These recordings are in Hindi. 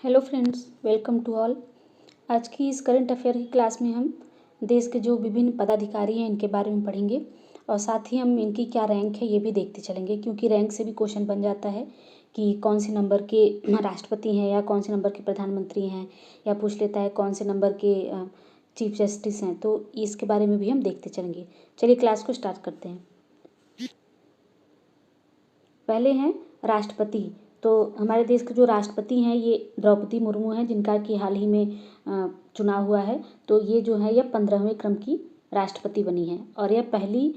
Hello friends, welcome to all. आज की इस करंट अफेयर की क्लास में हम देश के जो विभिन्न पदाधिकारी हैं इनके बारे में पढ़ेंगे और साथ ही हम इनकी क्या रैंक है ये भी देखते चलेंगे, क्योंकि रैंक से भी क्वेश्चन बन जाता है कि कौन से नंबर के राष्ट्रपति हैं या कौन से नंबर के प्रधानमंत्री हैं, या पूछ लेता है कौन से नंबर के चीफ जस्टिस हैं। तो इसके बारे में भी हम देखते चलेंगे। चलिए क्लास को स्टार्ट करते हैं। पहले हैं राष्ट्रपति। तो हमारे देश के जो राष्ट्रपति हैं ये द्रौपदी मुर्मू हैं, जिनका कि हाल ही में चुनाव हुआ है। तो ये जो है यह 15वें क्रम की राष्ट्रपति बनी है और यह पहली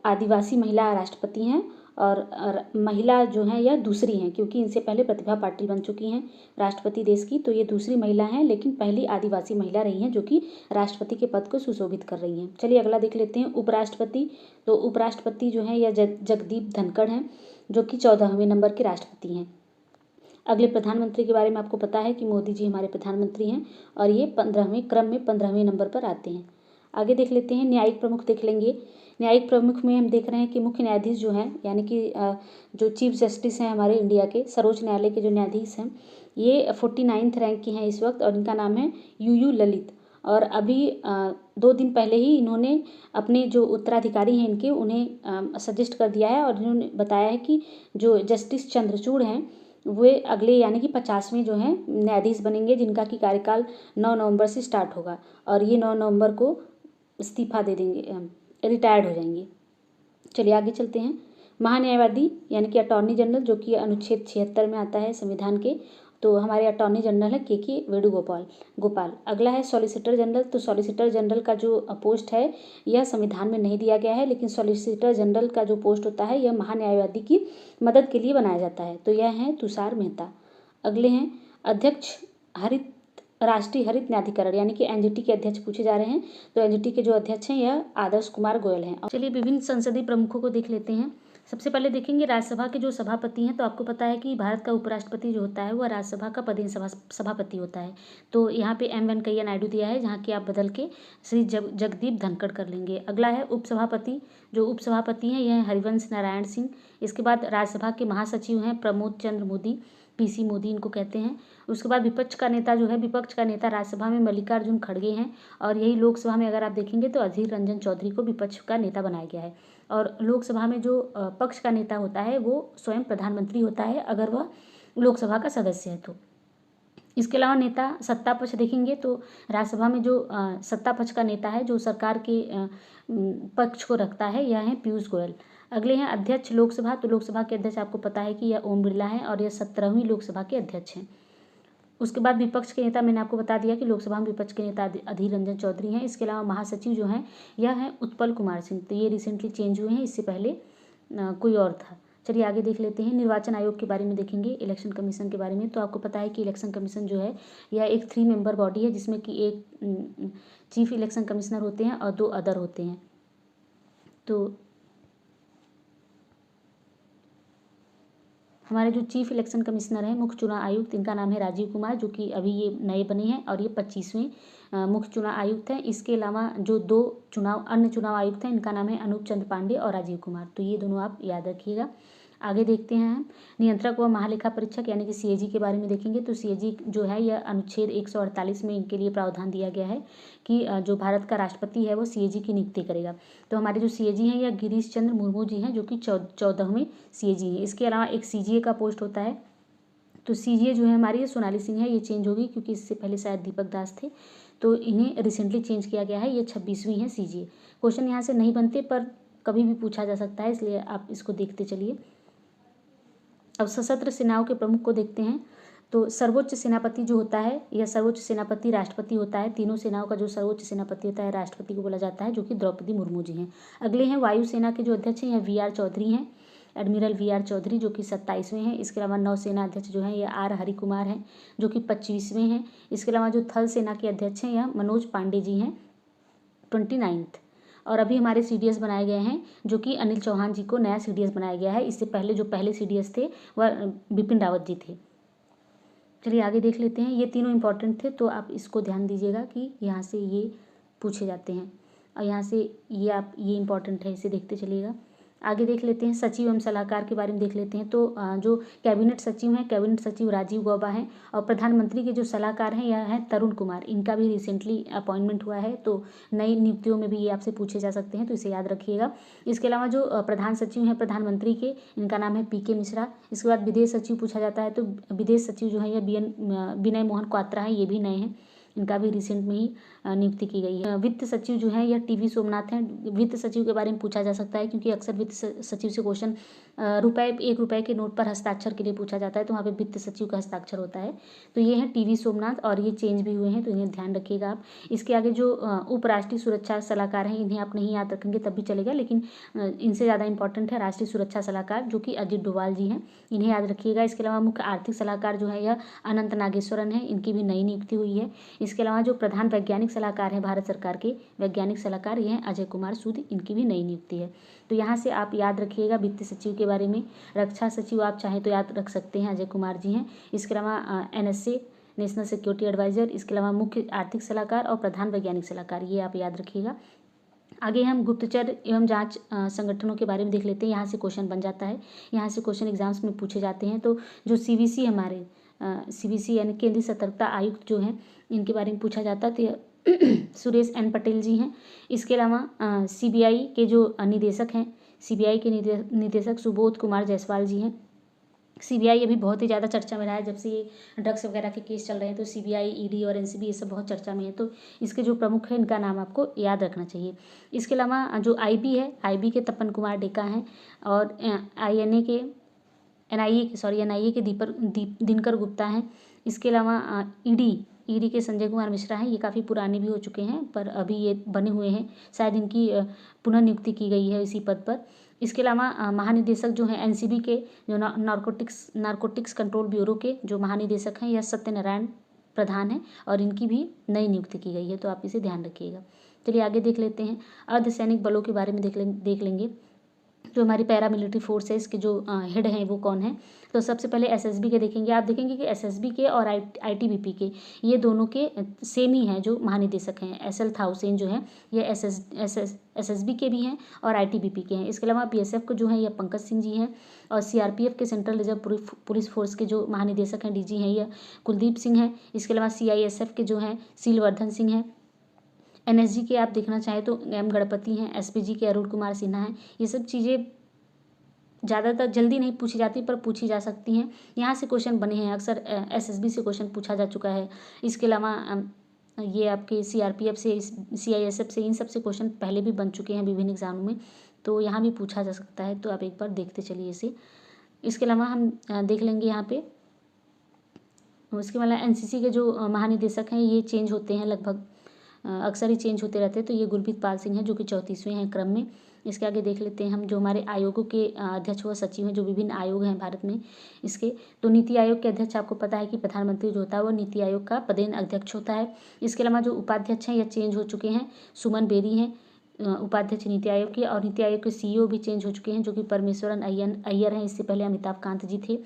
आदिवासी महिला राष्ट्रपति हैं। और महिला जो है यह दूसरी हैं, क्योंकि इनसे पहले प्रतिभा पाटिल बन चुकी हैं राष्ट्रपति देश की। तो ये दूसरी महिला हैं, लेकिन पहली आदिवासी महिला रही हैं जो कि राष्ट्रपति के पद को सुशोभित कर रही हैं। चलिए अगला देख लेते हैं, उपराष्ट्रपति। तो उपराष्ट्रपति जो है यह जगदीप धनखड़ हैं, जो कि 14वें नंबर के राष्ट्रपति हैं। अगले प्रधानमंत्री के बारे में आपको पता है कि मोदी जी हमारे प्रधानमंत्री हैं और ये 15वें क्रम में 15वें नंबर पर आते हैं। आगे देख लेते हैं, न्यायिक प्रमुख देख लेंगे। न्यायिक प्रमुख में हम देख रहे हैं कि मुख्य न्यायाधीश जो हैं, यानी कि जो चीफ जस्टिस हैं हमारे इंडिया के सर्वोच्च न्यायालय के जो न्यायाधीश हैं, ये 49th रैंक के हैं इस वक्त और इनका नाम है यू ललित। और अभी 2 दिन पहले ही इन्होंने अपने जो उत्तराधिकारी हैं इनके उन्हें सजेस्ट कर दिया है और इन्होंने बताया है कि जो जस्टिस चंद्रचूड़ हैं वे अगले यानी कि 50वें जो हैं न्यायाधीश बनेंगे, जिनका कि कार्यकाल 9 नवंबर से स्टार्ट होगा और ये 9 नवंबर को इस्तीफा दे देंगे, रिटायर्ड हो जाएंगे। चलिए आगे चलते हैं। महान्यायवादी यानी कि अटॉर्नी जनरल, जो कि अनुच्छेद 76 में आता है संविधान के। तो हमारे अटॉर्नी जनरल है के वेणुगोपाल। अगला है सॉलिसिटर जनरल। तो सॉलिसिटर जनरल का जो पोस्ट है यह संविधान में नहीं दिया गया है, लेकिन सॉलिसिटर जनरल का जो पोस्ट होता है यह महान्यायवादी की मदद के लिए बनाया जाता है। तो यह है तुषार मेहता। अगले हैं अध्यक्ष राष्ट्रीय हरित न्यायाधिकरण यानी कि एनजीटी के अध्यक्ष पूछे जा रहे हैं। तो एनजीटी के जो अध्यक्ष हैं यह आदर्श कुमार गोयल हैं। चलिए विभिन्न संसदीय प्रमुखों को देख लेते हैं। सबसे पहले देखेंगे राज्यसभा के जो सभापति हैं। तो आपको पता है कि भारत का उपराष्ट्रपति जो होता है वह राज्यसभा का पदेन सभापति होता है। तो यहाँ पे एम वेंकैया नायडू दिया है, जहाँ की आप बदल के श्री जगदीप धनखड़ कर लेंगे। अगला है उपसभापति। जो उपसभापति हैं यह है हरिवंश नारायण सिंह। इसके बाद राज्यसभा के महासचिव हैं प्रमोद चंद्र मोदी, पीसी मोदी इनको कहते हैं। उसके बाद विपक्ष का नेता जो है, विपक्ष का नेता राज्यसभा में मल्लिकार्जुन खड़गे हैं और यही लोकसभा में अगर आप देखेंगे तो अधीर रंजन चौधरी को विपक्ष का नेता बनाया गया है। और लोकसभा में जो पक्ष का नेता होता है वो स्वयं प्रधानमंत्री होता है, अगर वह लोकसभा का सदस्य है तो। इसके अलावा नेता सत्ता पक्ष देखेंगे तो राज्यसभा में जो सत्ता पक्ष का नेता है जो सरकार के पक्ष को रखता है, यह है पीयूष गोयल। अगले हैं अध्यक्ष लोकसभा। तो लोकसभा के अध्यक्ष आपको पता है कि यह ओम बिरला है और यह 17वीं लोकसभा के अध्यक्ष हैं। उसके बाद विपक्ष के नेता मैंने आपको बता दिया कि लोकसभा में विपक्ष के नेता अधीर रंजन चौधरी हैं। इसके अलावा महासचिव जो हैं यह है उत्पल कुमार सिंह। तो ये रिसेंटली चेंज हुए हैं, इससे पहले कोई और था। चलिए आगे देख लेते हैं, निर्वाचन आयोग के बारे में देखेंगे, इलेक्शन कमीशन के बारे में। तो आपको पता है कि इलेक्शन कमीशन जो है यह एक 3 मेंबर बॉडी है, जिसमें कि एक चीफ इलेक्शन कमिश्नर होते हैं और 2 अदर होते हैं। तो हमारे जो चीफ इलेक्शन कमिश्नर हैं, मुख्य चुनाव आयुक्त, इनका नाम है राजीव कुमार, जो कि अभी ये नए बने हैं और ये 25वें मुख्य चुनाव आयुक्त हैं। इसके अलावा जो 2 अन्य चुनाव आयुक्त हैं, इनका नाम है अनूप चंद्र पांडे और राजीव कुमार। तो ये दोनों आप याद रखिएगा। आगे देखते हैं हम नियंत्रक व महालेखा परीक्षक यानी कि सीएजी के बारे में देखेंगे। तो सीएजी जो है यह अनुच्छेद 148 में इनके लिए प्रावधान दिया गया है कि जो भारत का राष्ट्रपति है वो सीएजी की नियुक्ति करेगा। तो हमारे जो सीएजी हैं यह गिरीश चंद्र मुर्मू जी हैं, जो कि 14वें सीएजी हैं। इसके अलावा एक सीजीए का पोस्ट होता है। तो सीजीए जो है हमारी ये सोनाली सिंह है, ये चेंज होगी क्योंकि इससे पहले शायद दीपक दास थे, तो इन्हें रिसेंटली चेंज किया गया है। ये 26वीं है सीजीए। क्वेश्चन यहाँ से नहीं बनते पर कभी भी पूछा जा सकता है, इसलिए आप इसको देखते चलिए। अब सशस्त्र सेनाओं के प्रमुख को देखते हैं। तो सर्वोच्च सेनापति जो होता है यह सर्वोच्च सेनापति राष्ट्रपति होता है। तीनों सेनाओं का जो सर्वोच्च सेनापति होता है राष्ट्रपति को बोला जाता है, जो कि द्रौपदी मुर्मू जी हैं। अगले हैं वायुसेना के जो अध्यक्ष हैं यह वीआर चौधरी हैं, एडमिरल वीआर चौधरी, जो कि 27वें हैं। इसके अलावा नौसेना अध्यक्ष जो हैं यह आर हरिकुमार हैं, जो कि 25वें हैं। इसके अलावा जो थल सेना के अध्यक्ष हैं यह मनोज पांडे जी हैं, 29th। और अभी हमारे सीडीएस बनाए गए हैं, जो कि अनिल चौहान जी को नया सीडीएस बनाया गया है। इससे पहले जो पहले सीडीएस थे वह बिपिन रावत जी थे। चलिए आगे देख लेते हैं, ये तीनों इंपॉर्टेंट थे, तो आप इसको ध्यान दीजिएगा कि यहाँ से ये पूछे जाते हैं और यहाँ से ये इंपॉर्टेंट है, इसे देखते चलिएगा। आगे देख लेते हैं सचिव एवं सलाहकार के बारे में देख लेते हैं। तो जो कैबिनेट सचिव हैं, कैबिनेट सचिव राजीव गौबा हैं, और प्रधानमंत्री के जो सलाहकार हैं यह हैं तरुण कुमार। इनका भी रिसेंटली अपॉइंटमेंट हुआ है, तो नई नियुक्तियों में भी ये आपसे पूछे जा सकते हैं, तो इसे याद रखिएगा। इसके अलावा जो प्रधान सचिव हैं प्रधानमंत्री के, इनका नाम है PK मिश्रा। इसके बाद विदेश सचिव पूछा जाता है, तो विदेश सचिव जो है यह विनय मोहन क्वात्रा है, ये भी नए हैं, इनका भी रिसेंट में ही नियुक्ति की गई है। वित्त सचिव जो है यह TV सोमनाथ हैं। वित्त सचिव के बारे में पूछा जा सकता है, क्योंकि अक्सर वित्त सचिव से क्वेश्चन ₹1 के नोट पर हस्ताक्षर के लिए पूछा जाता है, तो वहाँ पे वित्त सचिव का हस्ताक्षर होता है। तो ये हैं TV सोमनाथ, और ये चेंज भी हुए हैं, तो इन्हें ध्यान रखिएगा आप। इसके आगे जो उपराष्ट्रीय सुरक्षा सलाहकार हैं, इन्हें आप नहीं याद रखेंगे तब भी चलेगा, लेकिन इनसे ज़्यादा इंपॉर्टेंट है राष्ट्रीय सुरक्षा सलाहकार, जो कि अजित डोभाल जी हैं, इन्हें याद रखिएगा। इसके अलावा मुख्य आर्थिक सलाहकार जो है यह अनंत नागेश्वरन है, इनकी भी नई नियुक्ति हुई है। इसके अलावा जो प्रधान वैज्ञानिक सलाहकार हैं भारत सरकार के वैज्ञानिक सलाहकार, ये हैं अजय कुमार सूद, इनकी भी नई नियुक्ति है। तो यहाँ से आप याद रखिएगा वित्त सचिव के बारे में। रक्षा सचिव आप चाहें तो याद रख सकते हैं, अजय कुमार जी हैं। इसके अलावा NSA नेशनल सिक्योरिटी एडवाइजर, इसके अलावा मुख्य आर्थिक सलाहकार और प्रधान वैज्ञानिक सलाहकार, ये आप याद रखिएगा। आगे हम गुप्तचर एवं जांच संगठनों के बारे में देख लेते हैं। यहाँ से क्वेश्चन बन जाता है, यहाँ से क्वेश्चन एग्जाम्स में पूछे जाते हैं। तो जो CBC हमारे CBC यानी केंद्रीय सतर्कता आयुक्त जो हैं, इनके बारे में पूछा जाता है, तो सुरेश N पटेल जी हैं। इसके अलावा CBI के जो निदेशक हैं, CBI के निदेशक सुबोध कुमार जायसवाल जी हैं। CBI अभी बहुत ही ज़्यादा चर्चा में रहा है, जब से ये ड्रग्स वगैरह के केस चल रहे हैं, तो CBI, ED और NCB ये सब बहुत चर्चा में है, तो इसके जो प्रमुख हैं इनका नाम आपको याद रखना चाहिए। इसके अलावा जो IB है, IB के तपन कुमार डेका हैं, और NIA के दिनकर गुप्ता हैं। इसके अलावा ED के संजय कुमार मिश्रा हैं। ये काफ़ी पुराने भी हो चुके हैं, पर अभी ये बने हुए हैं, शायद इनकी पुनः नियुक्ति की गई है इसी पद पर। इसके अलावा महानिदेशक जो हैं NCB के, जो नारकोटिक्स कंट्रोल ब्यूरो के जो महानिदेशक हैं, यह सत्यनारायण प्रधान हैं, और इनकी भी नई नियुक्ति की गई है, तो आप इसे ध्यान रखिएगा। चलिए आगे देख लेते हैं। अर्धसैनिक बलों के बारे में देख लेंगे। जो हमारी पैरामिलिट्री फोर्स है, इसके जो हेड हैं वो कौन है। तो सबसे पहले SSB के देखेंगे। आप देखेंगे कि SSB के और ITBP के, ये दोनों के सेम ही हैं जो महानिदेशक हैं। SL थाउसेन जो है ये SSB के भी हैं और ITBP के हैं। इसके अलावा BSF के जो हैं ये पंकज सिंह जी हैं, और CRPF के सेंट्रल रिजर्व पुलिस फोर्स के जो महानिदेशक हैं DG हैं, ये कुलदीप सिंह हैं। इसके अलावा CISF के जो हैं शीलवर्धन सिंह हैं। NSG के आप देखना चाहें तो M गणपति हैं। SPG के अरुण कुमार सिन्हा हैं। ये सब चीज़ें ज़्यादातर जल्दी नहीं पूछी जाती, पर पूछी जा सकती हैं। यहाँ से क्वेश्चन बने हैं, अक्सर SSB से क्वेश्चन पूछा जा चुका है। इसके अलावा ये आपके CRPF से, CISF से, इन सब से क्वेश्चन पहले भी बन चुके हैं विभिन्न एग्जामों में, तो यहाँ भी पूछा जा सकता है, तो आप एक बार देखते चलिए इसे। इसके अलावा हम देख लेंगे यहाँ पे, उसके अलावा NCC के जो महानिदेशक हैं ये चेंज होते हैं, लगभग अक्सर ही चेंज होते रहते हैं। तो ये गुरप्रीत पाल सिंह हैं, जो कि 34वें हैं क्रम में। इसके आगे देख लेते हैं हम जो हमारे आयोगों के अध्यक्ष व सचिव हैं, जो विभिन्न आयोग हैं भारत में इसके। तो नीति आयोग के अध्यक्ष आपको पता है कि प्रधानमंत्री जो होता है वो नीति आयोग का पदेन अध्यक्ष होता है। इसके अलावा जो उपाध्यक्ष हैं यह चेंज हो चुके हैं। सुमन बेरी हैं उपाध्यक्ष नीति आयोग के, और नीति आयोग के CEO भी चेंज हो चुके हैं, जो कि परमेश्वरन अय्यर हैं। इससे पहले अमिताभ कांत जी थे।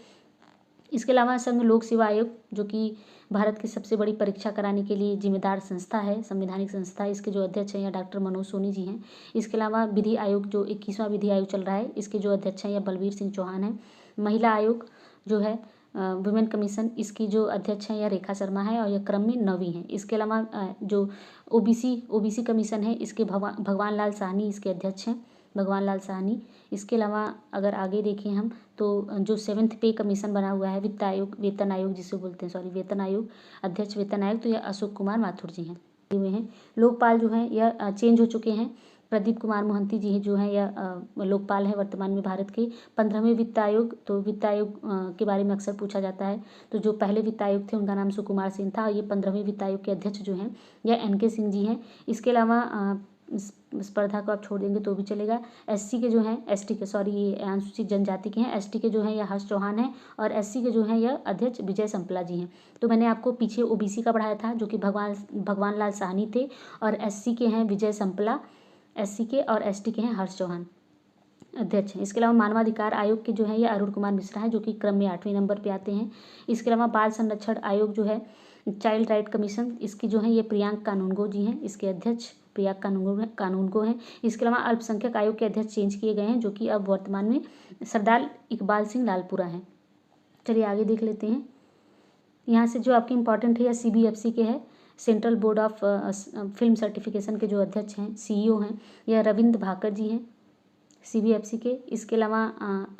इसके अलावा संघ लोक सेवा आयोग, जो कि भारत की सबसे बड़ी परीक्षा कराने के लिए जिम्मेदार संस्था है, संवैधानिक संस्था है, इसके जो अध्यक्ष हैं या डॉक्टर मनोज सोनी जी हैं। इसके अलावा विधि आयोग, जो 21वां विधि आयोग चल रहा है, इसके जो अध्यक्ष हैं या बलबीर सिंह चौहान हैं। महिला आयोग जो है वुमेन कमीशन, इसकी जो अध्यक्ष हैं या रेखा शर्मा है, और यह क्रम में 9वीं है। इसके अलावा जो OBC कमीशन है, इसके भगवान लाल साहनी इसके अध्यक्ष हैं, भगवान लाल साहनी। इसके अलावा अगर आगे देखें हम तो जो 7th पे कमीशन बना हुआ है, वित्त आयोग, वेतन आयोग जिसे बोलते हैं, वेतन आयोग, अध्यक्ष वेतन आयोग, तो यह अशोक कुमार माथुर जी हैं हुए हैं। लोकपाल जो हैं यह चेंज हो चुके हैं। प्रदीप कुमार मोहंती जी जो हैं यह लोकपाल है वर्तमान में भारत के। 15वें वित्त आयोग, तो वित्त आयोग के बारे में अक्सर पूछा जाता है। तो जो पहले वित्त आयोग थे उनका नाम सुकुमार सिंह था, और ये 15वें वित्त आयोग के अध्यक्ष जो हैं यह NK सिंह जी हैं। इसके अलावा स्पर्धा को आप छोड़ देंगे तो भी चलेगा। SC के जो हैं ये अनुसूचित जनजाति के हैं। ST के जो हैं यह हर्ष चौहान हैं, और SC के जो हैं यह अध्यक्ष विजय संपला जी हैं। तो मैंने आपको पीछे OBC का पढ़ाया था, जो कि भगवान लाल साहनी थे, और SC के हैं विजय संपला SC के, और ST के हैं हर्ष चौहान अध्यक्ष हैं। इसके अलावा मानवाधिकार आयोग के जो है ये अरुण कुमार मिश्रा है, जो कि क्रम में 8वें नंबर पे आते हैं। इसके अलावा बाल संरक्षण आयोग जो है चाइल्ड राइट कमीशन, इसकी जो है ये प्रियांक कानूनगो जी हैं, इसके अध्यक्ष प्रियांक कानूनगो हैं। इसके अलावा अल्पसंख्यक आयोग के अध्यक्ष चेंज किए गए हैं, जो कि अब वर्तमान में सरदार इकबाल सिंह लालपुरा हैं। चलिए आगे देख लेते हैं। यहाँ से जो आपके इम्पॉर्टेंट है या CBFC के है, central board of film certification के जो अध्यक्ष हैं, CEO हैं, यह रविंद्र भाकर जी हैं CBFC के। इसके अलावा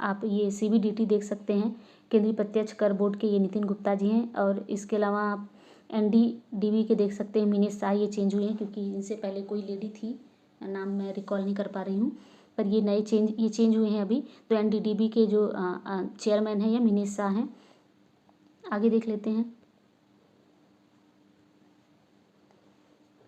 आप ये CBDT देख सकते हैं, केंद्रीय प्रत्यक्ष कर बोर्ड के, ये नितिन गुप्ता जी हैं। और इसके अलावा आप NDDB के देख सकते हैं, मिनेश शाह, ये चेंज हुए हैं क्योंकि इनसे पहले कोई लेडी थी, नाम मैं रिकॉल नहीं कर पा रही हूँ, पर ये चेंज हुए हैं अभी। तो NDDB के जो चेयरमैन हैं ये मिनेश शाह हैं। आगे देख लेते हैं।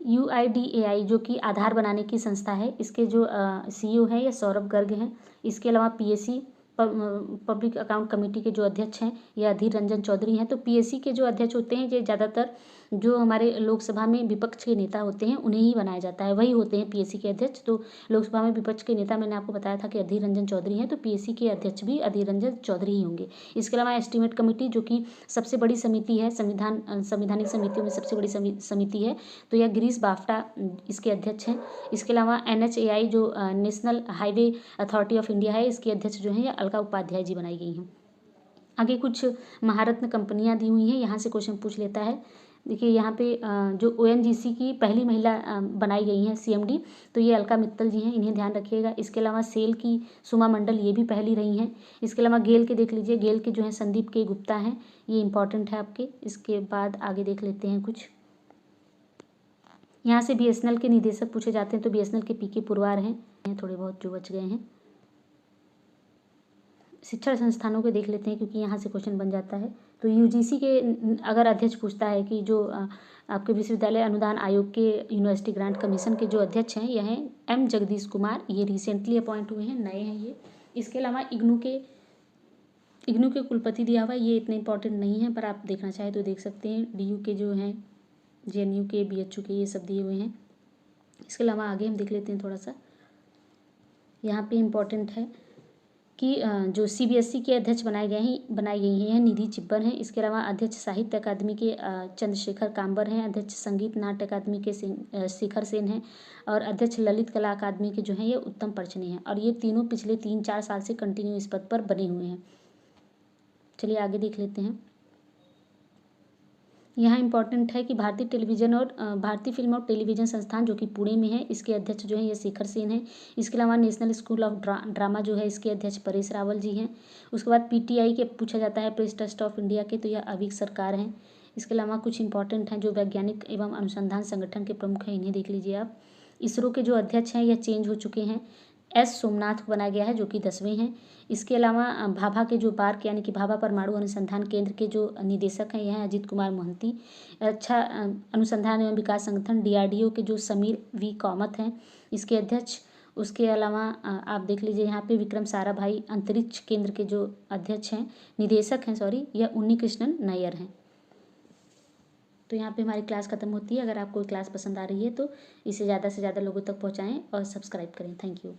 UIDAI जो कि आधार बनाने की संस्था है, इसके जो CEO हैं ये सौरभ गर्ग हैं। इसके अलावा PSC पब्लिक अकाउंट कमेटी के जो अध्यक्ष हैं ये अधीर रंजन चौधरी हैं। तो PSC के जो अध्यक्ष होते हैं ये ज़्यादातर जो हमारे लोकसभा में विपक्ष के नेता होते हैं उन्हें ही बनाया जाता है, वही होते हैं PSC के अध्यक्ष। तो लोकसभा में विपक्ष के नेता मैंने आपको बताया था कि अधीर रंजन चौधरी हैं, तो PSC के अध्यक्ष भी अधीर रंजन चौधरी ही होंगे। इसके अलावा एस्टीमेट कमेटी जो कि सबसे बड़ी समिति है, संवैधानिक समितियों में सबसे बड़ी समिति है, तो यह गिरीश बाफ्टा इसके अध्यक्ष हैं। इसके अलावा NHAI जो national highway authority of India है, इसके अध्यक्ष जो हैं ये अलका उपाध्याय जी बनाई गई हैं। आगे कुछ महारत्न कंपनियां दी हुई हैं, यहाँ से क्वेश्चन पूछ लेता है। देखिए यहाँ पे जो ONGC की पहली महिला बनाई गई हैं CMD, तो ये अलका मित्तल जी हैं, इन्हें ध्यान रखिएगा। इसके अलावा सेल की सुमा मंडल, ये भी पहली रही हैं। इसके अलावा गेल के देख लीजिए, गेल के जो हैं संदीप के गुप्ता हैं, ये इंपॉर्टेंट है आपके। इसके बाद आगे देख लेते हैं कुछ। यहाँ से BSNL के निदेशक पूछे जाते हैं, तो BSNL के PK पुरवार हैं, थोड़े बहुत जो बच गए हैं। शिक्षण संस्थानों के देख लेते हैं क्योंकि यहाँ से क्वेश्चन बन जाता है। तो UGC के अगर अध्यक्ष पूछता है कि जो आपके विश्वविद्यालय अनुदान आयोग के यूनिवर्सिटी ग्रांट कमीशन के जो अध्यक्ष हैं यह हैं M जगदीश कुमार, ये रिसेंटली अपॉइंट हुए हैं, नए हैं ये। इसके अलावा इग्नू के कुलपति दिया हुआ है, ये इतने इंपॉर्टेंट नहीं है, पर आप देखना चाहें तो देख सकते हैं। DU के जो हैं, JNU के, BHU के, ये सब दिए हुए हैं। इसके अलावा आगे हम देख लेते हैं थोड़ा सा। यहाँ पे इम्पॉर्टेंट है कि जो CBSE के अध्यक्ष बनाई गई हैं निधि चिब्बर हैं। इसके अलावा अध्यक्ष साहित्य अकादमी के चंद्रशेखर काम्बर हैं, अध्यक्ष संगीत नाट्य अकादमी के शेखर सेन हैं, और अध्यक्ष ललित कला अकादमी के जो हैं ये उत्तम परचने हैं। और ये तीनों पिछले 3-4 साल से कंटिन्यू इस पद पर बने हुए हैं। चलिए आगे देख लेते हैं। यहाँ इंपॉर्टेंट है कि भारतीय टेलीविज़न और भारतीय फिल्म और टेलीविज़न संस्थान जो कि पुणे में है, इसके अध्यक्ष जो हैं ये शेखर सेन हैं। इसके अलावा नेशनल स्कूल ऑफ ड्रामा जो है, इसके अध्यक्ष परेश रावल जी हैं। उसके बाद PTI के पूछा जाता है, प्रेस ट्रस्ट ऑफ इंडिया के, तो यह अविक सरकार हैं। इसके अलावा कुछ इंपॉर्टेंट हैं जो वैज्ञानिक एवं अनुसंधान संगठन के प्रमुख हैं, इन्हें देख लीजिए आप। इसरो के जो अध्यक्ष हैं यह चेंज हो चुके हैं, S सोमनाथ को बनाया गया है जो कि 10वें हैं। इसके अलावा भाभा के जो बार्क यानी कि भाभा परमाणु अनुसंधान केंद्र के जो निदेशक हैं यह हैं अजित कुमार मोहंती। रक्षा अनुसंधान एवं विकास संगठन DRDO के जो समीर V कामत हैं, इसके अध्यक्ष। उसके अलावा आप देख लीजिए यहाँ पे विक्रम साराभाई अंतरिक्ष केंद्र के जो अध्यक्ष हैं, निदेशक हैं सॉरी, यह उन्नी कृष्णन नायर हैं। तो यहाँ पे हमारी क्लास खत्म होती है। अगर आपको क्लास पसंद आ रही है तो इसे ज़्यादा से ज़्यादा लोगों तक पहुँचाएँ और सब्सक्राइब करें। Thank you.